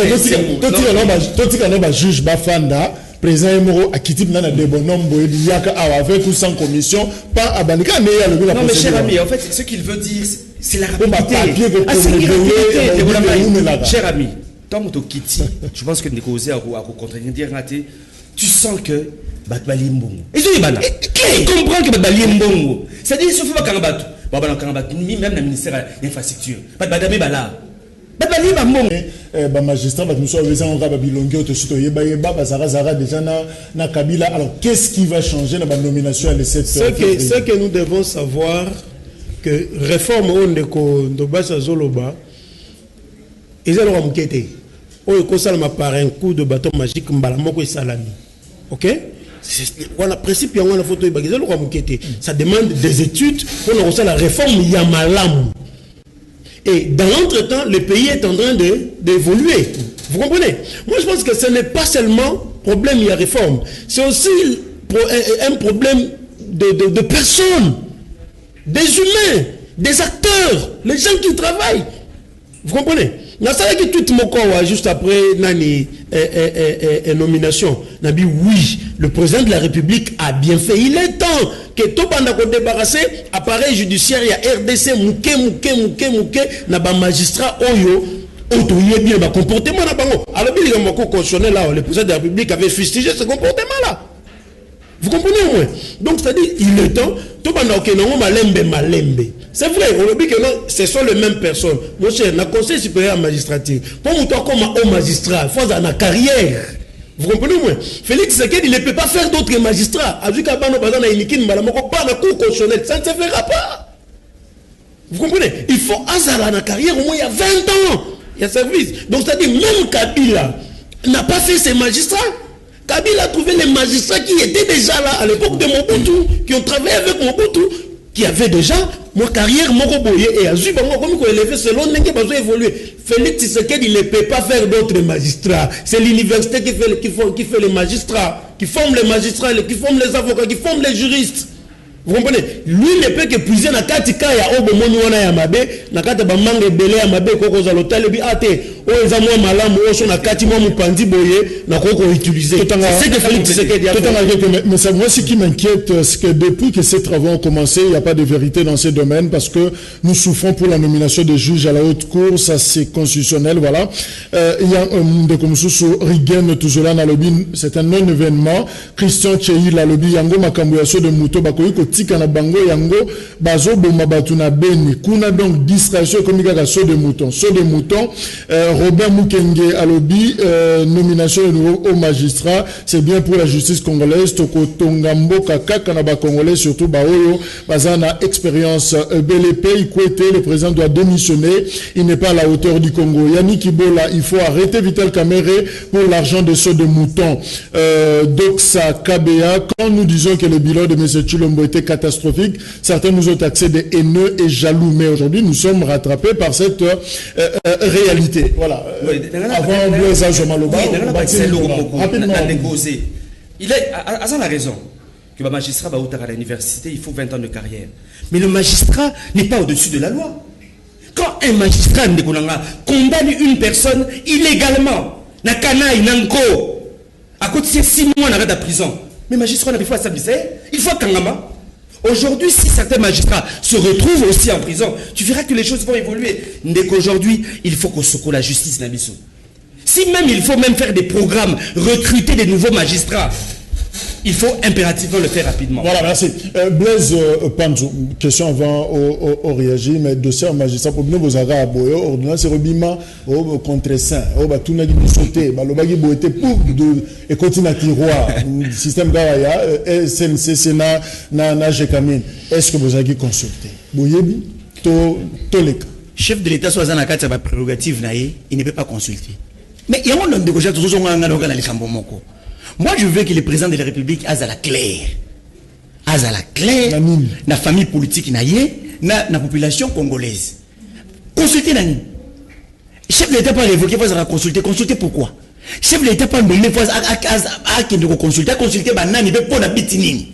Toi, tu as juge Bafanda. Président Emoro a quitté de bonhomme avec ou sans commission, pas à Banika, mais il y a le non, mais cher ami, en fait, ce qu'il veut dire, c'est la rapidité. Cher ami, tant que Kitty, je pense que tu es à contredire, tu sens que Batbali Mbongo. Et tu comprends que Batbali Mbongo. C'est-à-dire, il suffit pas qu'un bateau. Même le ministère de l'Infrastructure. Batbali Bala. Magistrat déjà na Kabila. Alors qu'est-ce qui va changer dans la nomination à l'essai? Ce que nous devons savoir que réforme de Bassa Zoloba ils ont enquêté par un coup de bâton magique mbalamoko et salami. OK? Voilà, principe il y a une photo ça demande des études pour la réforme Yamalam. Et dans l'entretemps, le pays est en train d'évoluer. Vous comprenez? Moi, je pense que ce n'est pas seulement problème, il y a réforme. C'est aussi un problème de personnes, des humains, des acteurs, les gens qui travaillent. Vous comprenez? Juste après Nani nomination, Nabi, oui, le président de la République a bien fait. Il est temps que tout le monde débarrasser appareil judiciaire, il y a RDC, mouké, naba magistrat Oyo, autorisé bien le comportement. Alors, le président de la République avait fustigé ce comportement-là. Vous comprenez au moins? Donc, c'est-à-dire, il est temps, tout le monde malembe. C'est vrai, on dit que non, ce sont les mêmes personnes. Mon cher, le conseil supérieur à la magistrature, pour nous comme un magistrat, il faut une carrière. Vous comprenez moi? Félix Sekedi ne peut pas faire d'autres magistrats. Avec Abano Bazana et Nikin Malamoko, pas la cour constitutionnelle, ça ne se fera pas. Vous comprenez? Il faut Azala dans la carrière au moins il y a 20 ans. Il y a service. Donc, c'est-à-dire, même Kabila n'a pas fait ses magistrats. Kabila a trouvé les magistrats qui étaient déjà là à l'époque de Mobutu, qui ont travaillé avec Mobutu, qui avaient déjà mon carrière, mon boye et à Zuba, comme qu'on élève selon les gens qui évoluer. Félix Tshisekedi ne peut pas faire d'autres magistrats. C'est l'université qui fait les magistrats, qui forme les magistrats, qui forme les avocats, qui forme les juristes. Vous comprenez? Lui ne peut que puiser na katika ya obo moni wana ya mabe, na kata ba mange belé ya mabe koko za l'hôtel bi ate o eza mo malamu o so na kati mo mupandi boye na koko utiliser. C'est que Félix Tshisekedi a fait. Mais c'est moi ce qui m'inquiète, c'est que depuis que ces travaux ont commencé, il n'y a pas de vérité dans ces domaines parce que nous souffrons pour la nomination des juges à la haute cour, ça c'est constitutionnel, voilà. Il y a de comme sous Rigen toujours là dans le lobby, c'est un non-événement. Christian Tcheyi la lobby yango makambo ya so de muto bakoyi tika na bango yango bazo boma batu na beni kuna donc distraction comme ka so de mouton Robert Mukenge alobi nomination au magistrat c'est bien pour la justice congolaise toko tongambo kaka na ba congolais surtout ba oyo bazana expérience BLP Ikwete le président doit démissionner, il n'est pas à la hauteur du Congo. Yannick Kibola, il faut arrêter Vital Kamere pour l'argent de ceux de moutons. Doxa KBA, quand nous disons que le bilan de M. Chilombo était catastrophique, certains nous ont taxé des haineux et jaloux, mais aujourd'hui nous sommes rattrapés par cette réalité. Voilà. Avant Blaise Ajomaloba, rapidement négocier. Il a raison que le magistrat va à l'université, il faut 20 ans de carrière. Mais le magistrat n'est pas au-dessus de la loi. Quand un magistrat condamne une personne illégalement, à côté de 6 mois dans la prison, Mais magistrats, il faut il faut Kangama. Aujourd'hui, si certains magistrats se retrouvent aussi en prison, tu verras que les choses vont évoluer. Dès qu'aujourd'hui, il faut qu'on secoue la justice, Nabissou. Si même il faut même faire des programmes, recruter des nouveaux magistrats, il faut impérativement le faire rapidement. Voilà, merci. Blaise Panzou, question avant au réagir, mais dossier en magistrat, pour nous, vous avez à Boyo, ordonnance Robima, au contre-saint, au Batuna qui sauté, Balobagi Boete pour et continuer à tiroir, système Garaya, SNC, Sénat, na Jekamine. Est-ce que vous avez consulté? Boyebi, Toleka. Chef de l'État, soit dans la prérogative, il ne peut pas consulter. Mais il y a un homme de gauche, tout le monde. Moi, je veux que le président de la République ait à la claire. Ait à la claire, la famille politique, la population congolaise. Consulter Nani. Chef de l'État pas révoqué, il faut consulter. Consulter pourquoi? Chef de l'État pas nommé, il faut consulter. Consulter, Nani, il faut la bitinine.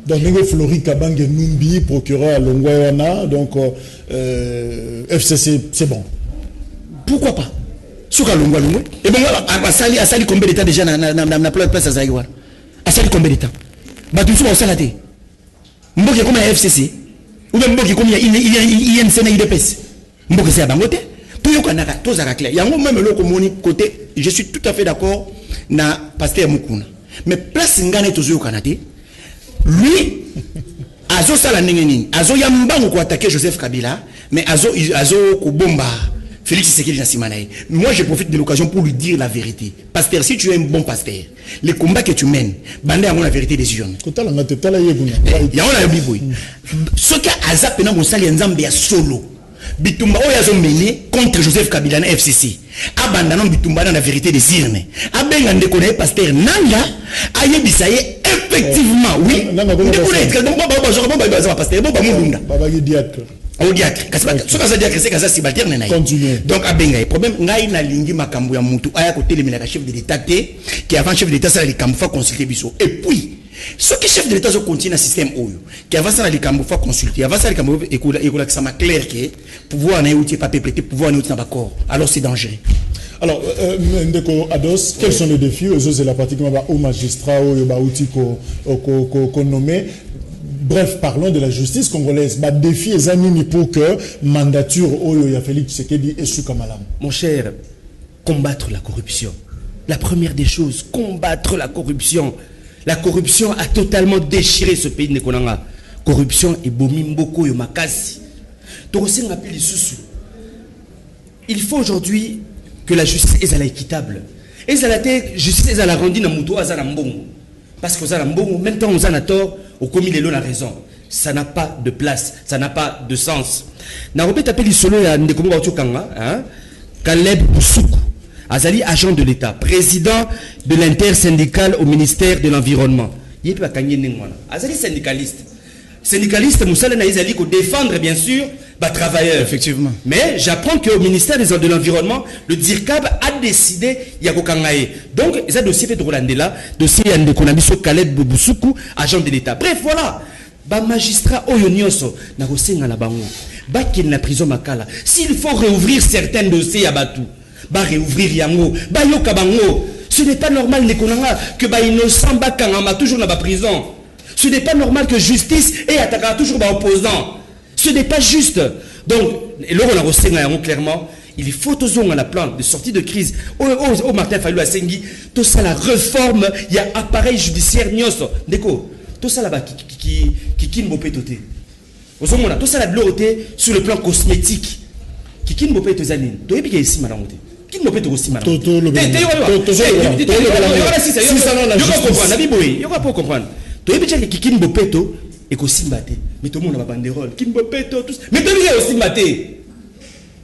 Donc, Flori Kabange Numbi, procureur à Longwana, donc FCC, c'est bon. Pourquoi pas? Sur Kalungwa Lungwe. Et bien, à Sali combien d'états déjà dans la place à Zaïwa? À Sali combien d'états? Bah, tout ça, au Salade. Mboki comme un FCC. Ou même Mboki comme il y a une scène IDPS. Mboki c'est à Bangote. Tout le monde a tous à clair. Il y a même le côté, je suis tout à fait d'accord, na pasteur Mukuna. Mais place Ngane tous au Canada. Lui, Azo Salanengeni, Azo Yambango ko attaquer Joseph Kabila, mais Azo ko bomba. Félix Tshisekedi Nassimanaï. Moi, je profite de l'occasion pour lui dire la vérité. Pasteur, si tu es un bon pasteur, les combats que tu mènes, bandé à la vérité des urnes. Il y a un biboui. Ce qui a azapé dans mon sali nzambe ya solo. Bitumba oyazo mené contre Joseph Kabila na FCC. Abandonnant Bitumba dans la vérité des urnes. Abengande connaît pasteur Nanga, ayebisaye effectivement, oui. Donc abenga problème ngai na lingi makambo ya mutu aya ko telemela chef de l'état qui avant chef de l'état ça les kamfa consulter biso et puis ce que chef de l'état so continue un système oyo qui avant ça les kamfa consulter avant ça les kambo écola que ça m'a clair que pouvoir na outil pas peuplé pouvoir na outil na corps alors c'est dangereux. Alors Ndeko Ados, quels sont les défis aux c'est la pratiquement au magistrat ou ba outil qu'on nommé. Bref, parlons de la justice congolaise. Bah, défi et zanini pour que mandature Oyo ya Félix Tshisekedi et Soukamalam. Mon cher, combattre la corruption. La première des choses, combattre la corruption. La corruption a totalement déchiré ce pays de Konanga. Corruption et bomimboko yo makasi. Il faut aujourd'hui que la justice est équitable. Et la justice est rendue dans Mouto Azana Mbongo. Parce que en même temps, on a tort, au commis les lots la raison. Ça n'a pas de place, ça n'a pas de sens. Narobe tapé solo ya Ndekomo Bautokanga, Caleb Boussoukou, Azali agent de l'État, président de l'intersyndicale au ministère de l'Environnement. Il est pas gagné n'engwana. Azali syndicaliste. Syndicaliste, Moussala Naïzali, pour défendre bien sûr, travailleurs. Effectivement. Mais j'apprends qu'au ministère de l'Environnement, le DIRCAB a décidé Yakokangaye. Donc, il y a un dossier de Rolandela, dossier de Konabiso Caleb Boussoukou, agent de l'État. Bref, voilà. Magistrat Oyonioso, Nagosenga la bango, Bakin la prison Makala. S'il faut réouvrir certains dossiers à Batou, réouvrir Yango, Yokabango, ce n'est pas normal, Nekonanga, que innocent Bakangama toujours dans la prison. Ce n'est pas normal que justice et attaquera toujours opposant. Ce n'est pas juste. Donc, clairement, il faut toujours la plan de sortie de crise. Au Martin Fayou à Sengi, tout ça la réforme, il y a appareil judiciaire nyoso. Déco, tout ça là-bas qui mbopé toté. Tout ça la bloqué sur le plan cosmétique. Qui mbopé tozanine. Tu es bien ici madame. Qui mbopé to aussi madame. Comprendre. Tu es bien qui mbopé to et qu'aussi maté. Mais tout le monde a la banderole. Qui mbopé to tous. Mais tu es aussi maté.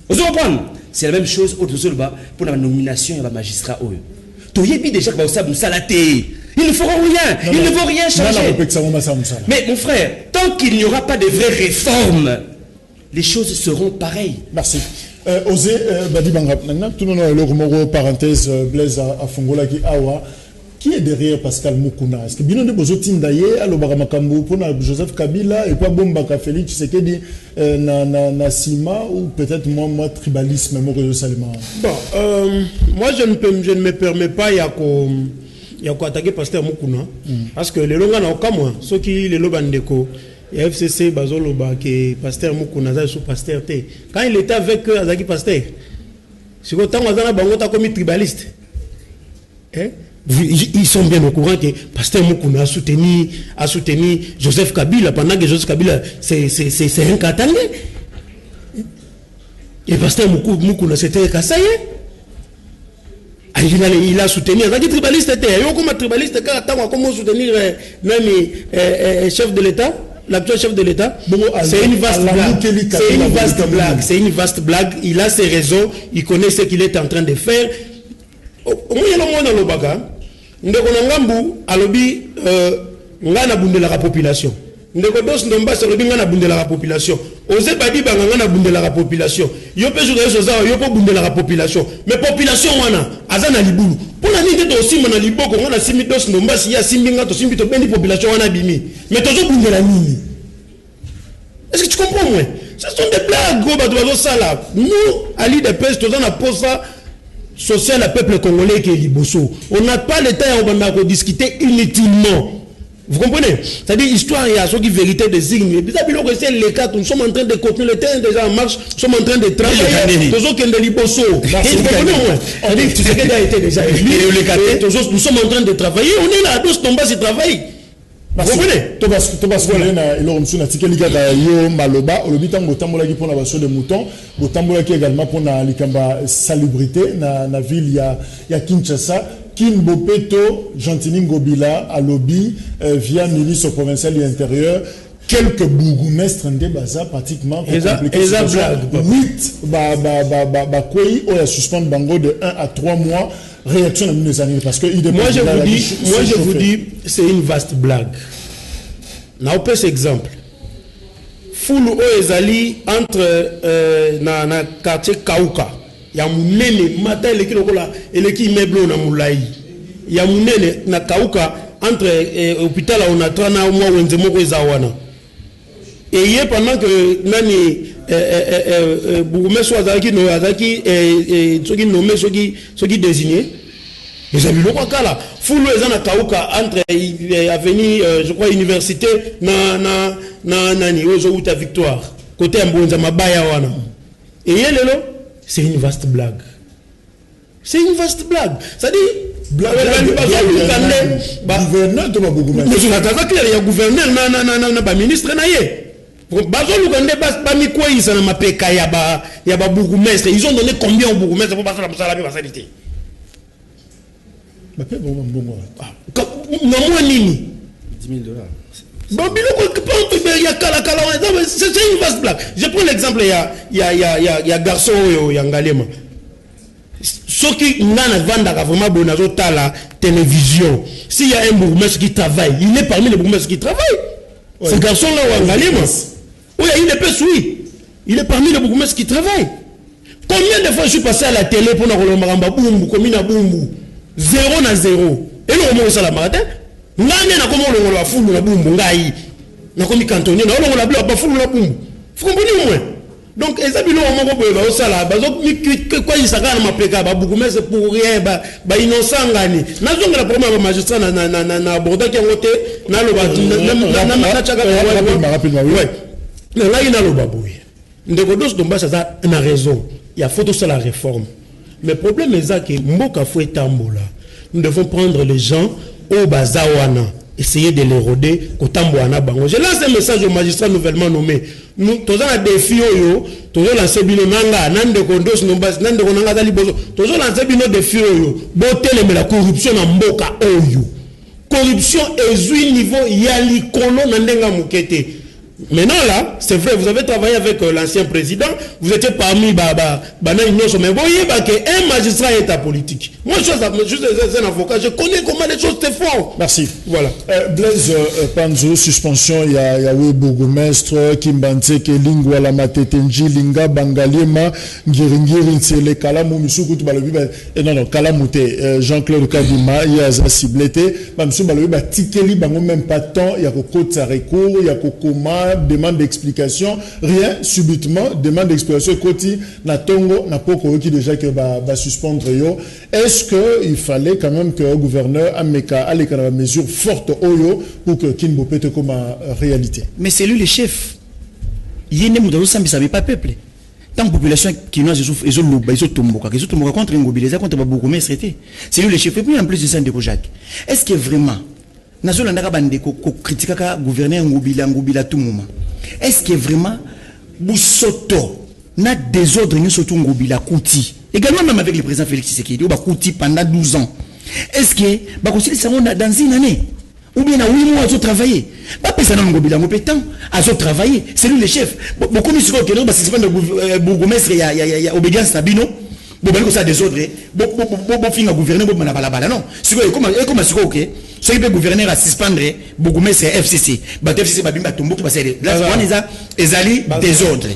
Vous comprenez? C'est la même chose pour la nomination de magistrat. Tu es bien déjà que vous salaté. Ils ne feront rien. Ils ne vont rien changer. Mais mon frère, tant qu'il n'y aura pas de vraies réformes, les choses seront pareilles. Merci. Osé Badibanga, tout le monde a parenthèse Blaise à Fongola qui awa. Qui est derrière Pascal Mukuna? Est-ce que bien de Bozotim d'ailleurs, alors Baramakambu pour Joseph Kabila et pas Bombaka Félix Tshisekedi na Sima ou peut-être moi tribalisme moi Salima. Bon, moi je ne me permets pas il y a quoi attaquer pasteur Mukuna parce que les longs na moi ceux qui les lobandeko et FCC bazoloba que pasteur Mukuna za sous pasteur T quand il était avec eux azaki pasteur c'est que tant azana bango ta comme tribaliste ils sont bien au courant que pasteur Mukuna a soutenu Joseph Kabila pendant que Joseph Kabila c'est un Katangé et pasteur Mukuna c'était Kasaye. Il a soutenu, il a dit tribaliste, il y a comme tribaliste, comment soutenir chef de l'État, l'actuel chef de l'État. C'est une vaste blague. C'est une vaste blague. Il a ses raisons, il connaît ce qu'il est en train de faire. Au moins, il y a un lobaga. Ndekonangambu, alobi, ngana bundela la population. Ndekodos ndomba se lobi ngana bundela la population. Ose badi banga ngana bundela la population. Yo pe jouer chose ça, yo pe bundela la population. Mais population wana azana libulu. Pour la nite to aussi mona liboko ngana simi dos ndomba si ya simi ngato simi to bendi population wana bimi. Mais tozo bundela nini? Est-ce que tu comprends moi? Ce sont des blagues gros bato ça là. Nous ali de pèse tozo na posa social à peuple congolais qui est liboso. On n'a pas le temps on va discuter inutilement. Vous comprenez? C'est-à-dire l'histoire, il y a ce qui vérité des signes. C'est les cas, nous sommes en train de continuer, le terrain déjà en marche, nous sommes en train de travailler. Nous sommes en train de travailler, on est là, tous tombés, c'est travail. Vous comprenez? Thomas Golena, il a reçu un ticket liga yo maloba, au bitan botambola qui pour la vache de mouton, botambola qui également pour la likamba salubrité, na ville il y a Kinshasa. Kim Bopeto, Gentini Ngobila, à lobby, via ministre provincial de l'Intérieur, quelques bourgmestres en débaza pratiquement. 8 ou la suspendre bango de 1 à 3 mois. Réaction de mes années parce que moi je vous dis, c'est une vaste blague. N'a pas cet exemple. Foulu o ezali entre na quartier Kauka. Ya munene mata eleki lokola eleki immeuble na mulai ya munene na Kauka entre hôpital on a trana mwa wenze moko ezawana et hier pendant que nani bourgmestre azaki no azaki soki nommé soki désigné les amis lokwa kala fulu eza na Kauka entre avenue je crois université na nani ozo uta Victoire côté Mbonza mabaya wana et yelelo. C'est une vaste blague. C'est une vaste blague. C'est-à-dire, gouverneur de ma gouverneur. Il y a gouverneur, ministre, ils ont donné combien au bourgmestre pour passer la spécialité? $10,000. C'est une vaste blague. Je prends l'exemple, il y a garçon Yangalema. Ceux qui n'ont pas vraiment bon à la télévision, s'il y a un bourgmestre qui travaille, il est parmi les bourgmestres qui travaillent. Ce garçon-là, Yangalema, oui, il est plus oui. Il est parmi les bourgmestres qui travaillent. Combien de fois je suis passé à la télé pour nous maramba boumbu, combien boumbu 0 na 0. Et nous remonte ça la matin. Ngane na komo longo la fulu la bumbu ngai na komi cantonné na longo la bla ba fulu la bumbu vous comprenez moi donc ezabilo moko boye ba osala bazo quoi il saka na mapeka ba bukume c'est pour rien ba innocent ngani na zonga la problème ba magistrat na aborda ki ngote na lo ba na chaka ouais mais là il a lo baboye ndeko dos domba ça na raison il y a photo sur la réforme mais problème est que mboka fo etambola nous devons prendre les gens au Bazawana, essayer de l'éroder, je lance un message au magistrat nouvellement nommé. Nous, tous les défis, tous les lancés bino nanga, nande kondos nombas, nande konanga dalibozo, tous les lancés bino défis, boté la corruption en mboka oyo. Corruption est au niveau yali kono nandenga mukete. Maintenant là, c'est vrai, vous avez travaillé avec l'ancien président, vous étiez parmi mais vous voyez qu'un magistrat est apolitique. Moi, je suis un avocat, je connais comment les choses se font. Merci. Voilà. Blaise Panzo, suspension, il y a bourgmestre, Kimbante, Lingwa, la Matetenji, Linga, Bangalema, Ngiringiri, Nsele, Kalamu, Misuku, non, Kalamute, Jean-Claude Kadima, il y a Zaciblete, Mamsou Balobi, Tikeli, Bango, même pas tant, il y a Koko Tsareko, il y a Kokoma, Gouvernement demande d'explication, rien, subitement, demande d'explication, côté na tongo, na poko, qui déjà que va suspendre yo. Est-ce qu'il fallait quand même que le gouverneur ameka allait quand même mesure forte oyo pour que Kinbo pète comme réalité? Mais c'est lui le chef. Il y a des pas peuple. Tant que la population quinoise ils ont tombé contre Ngobila, contre Babougomé, c'est lui le chef. Et puis en plus de ça, Jacques, est-ce que vraiment Nazolanda Bandeko critique le gouverneur Ngobila tout moment? Est-ce que vraiment Boussoto n'a désordre surtout Ngobila Kouti? Également même avec le président Félix Tshisekedi, il a Kouti pendant 12 ans. Est-ce que Bakosili Sango dans une année? Ou bien à 8 mois, à travailler. Pas personne n'a Ngobila Ngopétan, à travailler. C'est lui le chef. Beaucoup de choses que nous, c'est pas le bourgmestre, il y a obédience Sabino. Bon, ben, ça désordre. Bon, fin à gouverner, bon, balabala. Non. C'est quoi, comment c'est ok? Soit il peut gouverner à suspendre, bourgmestre FCC. Bah, FCC, bah, bimba, tombeau, qui passe. Là, ils allaient désordre.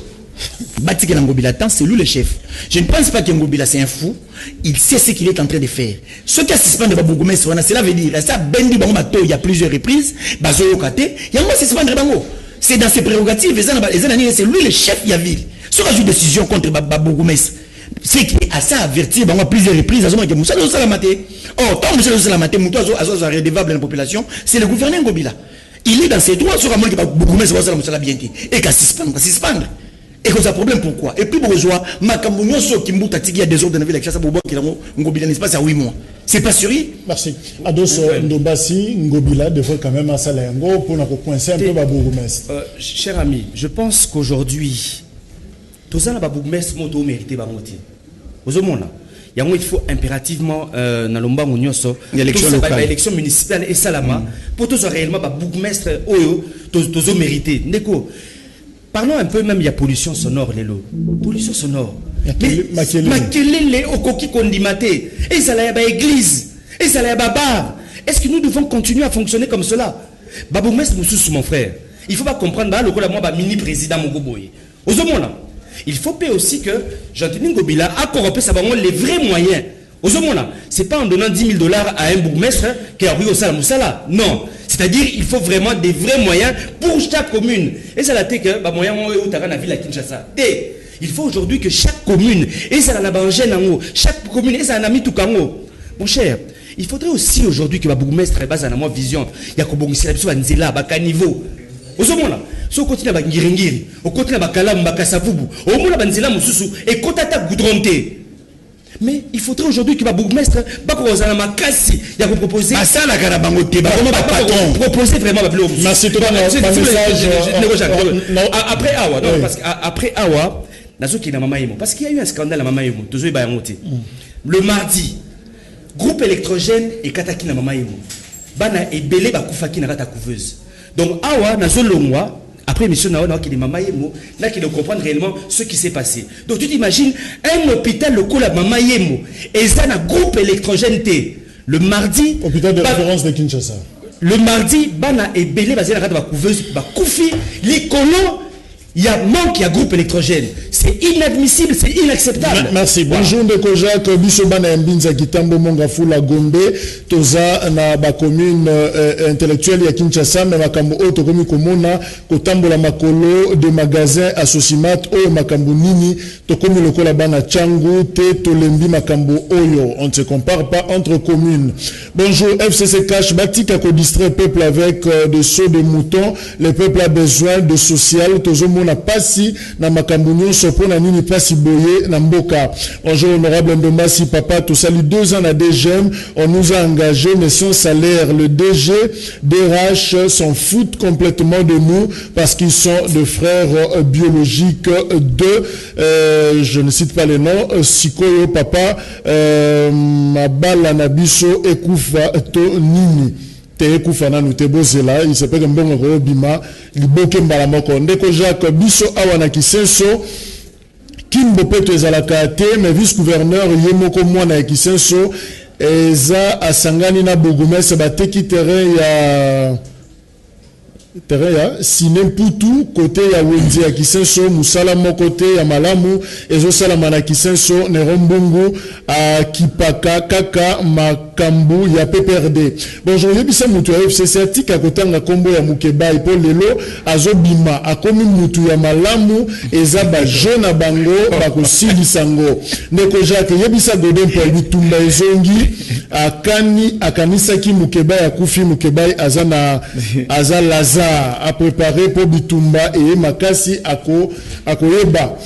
Batik Ngobila, c'est lui le chef. Je ne pense pas que Ngobila c'est un fou. Il sait ce qu'il est en train de faire. Ce qui a suspendu Babougomestre, cela veut dire, ça, Bendi Bango Bato, il y a plusieurs reprises, Bazo Kate, il y a moi suspendre Bango. C'est dans ses prérogatives, c'est lui le chef de la ville. Ce qui a eu décision contre Babougomestre, c'est qu'il a ça averti Bango à plusieurs reprises, à ce moment-là, Moussa Salamate. Or, tant que Moussa Salamate, Moussa redevable à la population, c'est le gouverneur Ngobila. Il est dans ses droits sur un moment que Babougomestre va se bien dit. Et qu'à suspendre. Et que ça problème pourquoi? Et puis bonjour, Makambounyo so Kimbuta Tigi a des ordres de la ville avec ça Bobo qui Ngobila n'est pas à 8 mois. C'est pas sûr? Merci. Ados Ndobasi, Ngobila devrait quand même à Salengo pour nous coincer un peu Babougomestre. Cher ami, je pense qu'aujourd'hui, tout ça, Babougomestre, moto mérité Bamoti. Aux hommes là, il faut impérativement dans l'omba Mounioso, l'élection municipale et Salama, pour tous réellement Babougomestre, Oyo, tous mérité. Neko. Parlons un peu même, il y a pollution sonore, les lots. Pollution sonore. Makelele, Okoki Kondimate. Et ça là, église. Et ça là, bar. Est-ce que nous devons continuer à fonctionner comme cela? Baboumès Moussous, mon frère. Il ne faut pas comprendre, le mini-président Mogoboy. Aux hommes là. Il faut payer aussi que Jean-Denis Ngobila a corrompé les vrais moyens. Aux hommes là. Ce n'est pas en donnant 10 000 $ à un bourgmestre qui a pris au Salam Moussala. Non. C'est-à-dire il faut vraiment des vrais moyens pour chaque commune. Et ça l'a été que moyen où tu as la ville à Kinshasa. Et il faut aujourd'hui que chaque commune, et ça l'a bangé en chaque commune, et ça l'a mis tout kango. Mon cher, il faudrait aussi aujourd'hui que Babougmestre base à la vision. Il y a Kobongisi la Nzela, à niveau. Aux hommes là, si on continue à Ngiringiri, on continue à Kalam, à Kasavubu, au moins la Nzela Moussou, et quand tu as goudronté. Mais il faudrait aujourd'hui que Babougmestre, il y a proposer. Proposer vraiment. Merci tout après Awa, parce qu'après Awa, parce qu'il y a eu un scandale à Mamaïmo, le mardi, groupe électrogène et Kataki na Mamaïmo. Bana et Belé Bakoufaki na couveuse. Donc Awa, Nazolongwa. Après, monsieur Naona, qui est Mamayemo, là, qui doit comprendre réellement ce qui s'est passé. Donc, tu t'imagines, un hôpital local à Mamayemo, et ça, un groupe électrogène T. Le mardi. Hôpital de référence de Kinshasa. Le mardi, Bana et Belé, basé à la couveuse, Koufi, les colons, il y a manque, il y a groupe électrogène. C'est inadmissible, c'est inacceptable. Merci. Bonjour, Ndeko Jacques. Bisobana Mbinza Kitambo Mongafula Gombe. Toza na ba commune intellectuelle ya Kinshasa, mais makambo auto komi komona kotambo la makolo de magasins associmat o makambo nini to komi lokola bana changu te tolembi makambo oyo. On ne se compare pas entre communes. Bonjour, FCC Cash Batika ko distrait peuple avec de sauts de moutons. Le peuple a besoin de social. Tozo na pasi na makambo nyonso pona nini pasi boye na mboka. Bonjour honorable Ndombasi papa, tout salut 2 ans à DGM, on nous a engagé mais sans salaire. Le DG DRH s'en fout complètement de nous parce qu'ils sont de frères biologiques de je ne cite pas les noms, Sikoyo papa, Mabala Nabiso Ekufa to nini. Tekufana nous tebozela il s'appelle mbongo bima liboke mbala moko ndeko Jacques biso awana kisenso kimbo peto ezalaka te mais vice gouverneur yemoko mwana kisenso eza asangani na Bourgmestre bateki terrain terrain ya Sine Mputu côté ya Wenzi ya Kisenso musala mo côté ya Malamu ezo sala mana Kisenso Nerombongo a Kipaka Kaka Makambu ya PPRD. Bonjour yebisa mutu ya FCC atika kotanga kombo ya Mukebai po lelo azobima akomi mutu ya Malamu eza ba jeune bango bakosilisango. Ndeko Jacques yebisa Godin po bitumba ezongi akanisa ki Mukebai akufi Mukebai aza Lazare a préparé pour bitumba et makasi akoyeba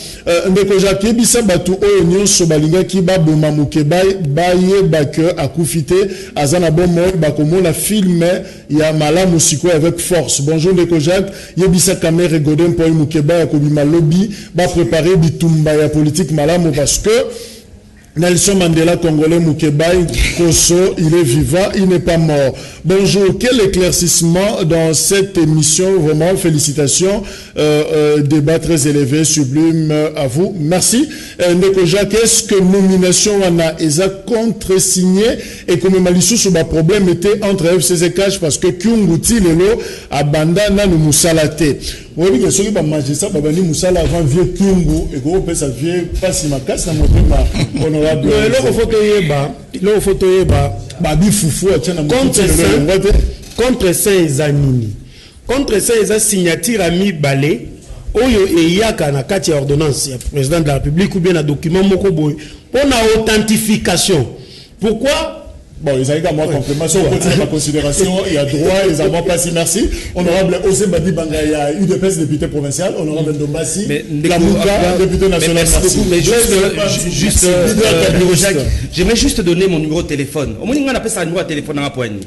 ndeko Jacques yebisa batu oyo nyonso balinga ki baboma Mukebai baye bake akufite azana bomo bakomona film ya Malamu siko avec force. Bonjour ndeko Jacques yebisa Kamere Godin pour Mukebai akobima lobby ba préparer bitumba ya politique Malamu parce que Nelson Mandela Congolais Mukebai Koso, il est vivant, il n'est pas mort. Bonjour, quel éclaircissement dans cette émission, vraiment félicitations, débat très élevé, sublime à vous, merci. Ndeko Jacques, est-ce que nomination on a contre-signé et comme Malissou sur le problème était entre FCCH parce que Kyunguti Lelo a bandana nous moussalate. Oui, bien sûr, il va manger ça, il va moussala avant vieux Kyungu et qu'on peut ça vieux pas si ma casse n'a montré ma honorable. Le photo yeba babi foufou contre ces anini contre ces signature ami balé oyo eyaka na kati ya ordonnance ya président de la République ou bien un document moko boy pour la authentification. Pourquoi? Bon, ils ont également confirmation, on continue ma considération, il y a droit, ils n'ont pas si merci. Honorable Ose Badi Banga, il y a UDPS député provincial, honorable Ndombassi, Lamouka, député national. Merci beaucoup, mais juste, j'aimerais juste donner mon numéro de téléphone. Au moins, on appelle ça un numéro de téléphone à poigne.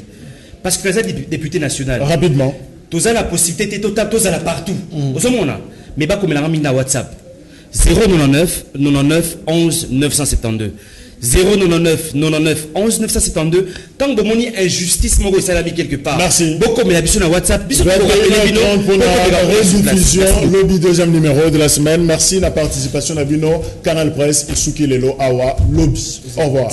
Parce que les députés national. Rapidement. Tous la possibilité totale, tous là partout. Au moment là, mais pas comme la ramine à WhatsApp. 099 99 11 972. 099 99 11 972. Tant que mon injustice mon salami quelque part. Merci. Beaucoup mais la biso na WhatsApp. Biso pour la rediffusion lobby deuxième numéro de la semaine. Merci la participation à Bino Canal Presse et Soukilelo Awa lobby. Au revoir.